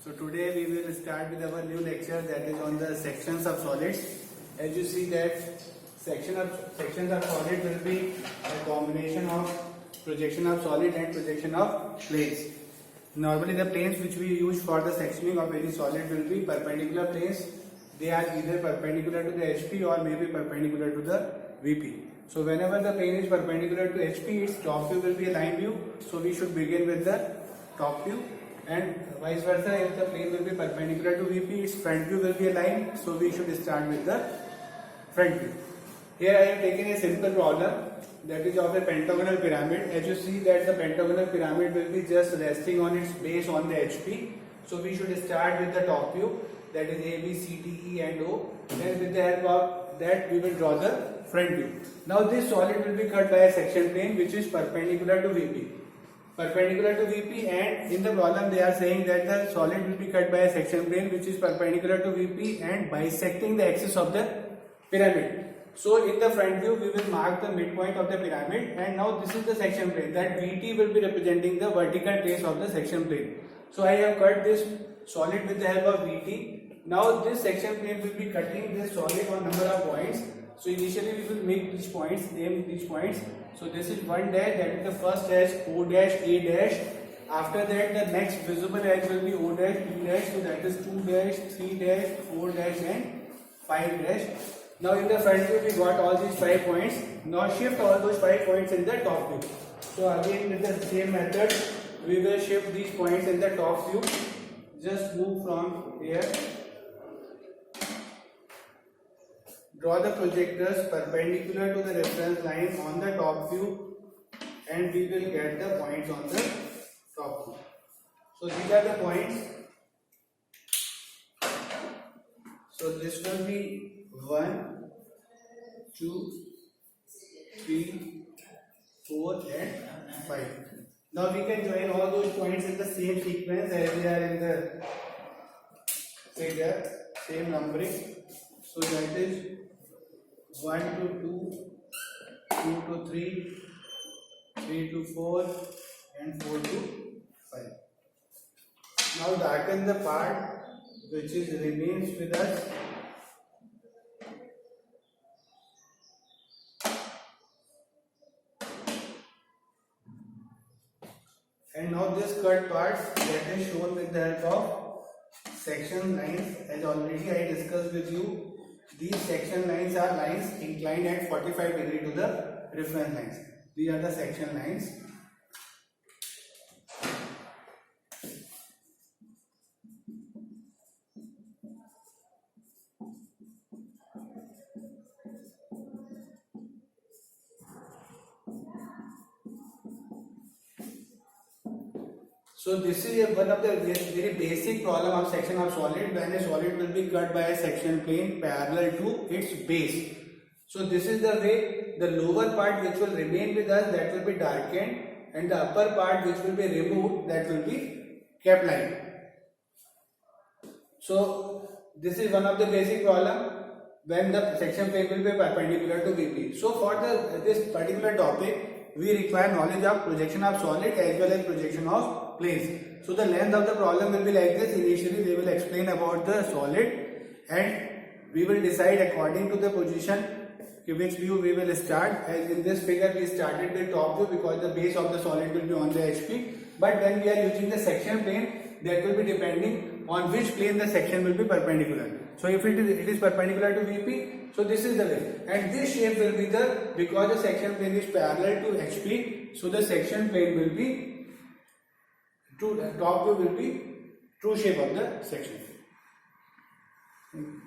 So today we will start with our new lecture, that is on the sections of solids. As you see that sections of solid will be a combination of projection of solid and projection of planes. Normally the planes which we use for the sectioning of any solid will be perpendicular planes. They are either perpendicular to the HP or maybe perpendicular to the VP. So whenever the plane is perpendicular to HP, its top view will be a line view. So we should begin with the top view, and vice versa, if the plane will be perpendicular to VP, its front view will be a line. So we should start with the front view. Here I have taken a simple problem, that is of a pentagonal pyramid. As you see that the pentagonal pyramid will be just resting on its base on the HP. So we should start with the top view, that is A, B, C, D, E and O. Then with the help of that we will draw the front view. Now this solid will be cut by a section plane which is perpendicular to VP. Perpendicular to VP, and in the problem they are saying that the solid will be cut by a section plane which is perpendicular to VP and bisecting the axis of the pyramid. So in the front view we will mark the midpoint of the pyramid, and now this is the section plane, that VT will be representing the vertical trace of the section plane. So I have cut this solid with the help of VT. Now this section plane will be cutting this solid on number of points. So initially we will make these points, name these points. So this is 1 dash, that is the first dash, O dash, A dash. After that the next visible edge will be O dash, B dash. So that is 2 dash, 3 dash, 4 dash and 5 dash. Now in the front view we got all these 5 points. Now shift all those 5 points in the top view. So again with the same method we will shift these points in the top view. Just move from here. Draw the projectors perpendicular to the reference line on the top view, and we will get the points on the top view. So these are the points. So this will be 1, 2, 3, 4 and 5. Now we can join all those points in the same sequence as they are in the figure, same numbering. So that is 1 to 2, 2 to 3, 3 to 4 and 4 to 5. Now darken the part which remains with us. And now this cut part that is shown with the help of section lines. As already I discussed with you, these section lines are lines inclined at 45 degree to the reference lines. These are the section lines. So this is one of the very basic problem of section of solid, when a solid will be cut by a section plane parallel to its base. So this is the way the lower part which will remain with us, that will be darkened, and the upper part which will be removed, that will be kept light. So this is one of the basic problem when the section plane will be perpendicular to VP. So for this particular topic we require knowledge of projection of solid as well as projection of planes. So the length of the problem will be like this. Initially they will explain about the solid, and we will decide according to the position which view we will start. As in this figure we started with top view because the base of the solid will be on the HP. But when we are using the section plane, that will be depending on which plane the section will be perpendicular. So if it is perpendicular to VP, so this is the way, and this shape will be because the section plane is parallel to HP, so the section plane will be top view will be true shape of the section plane.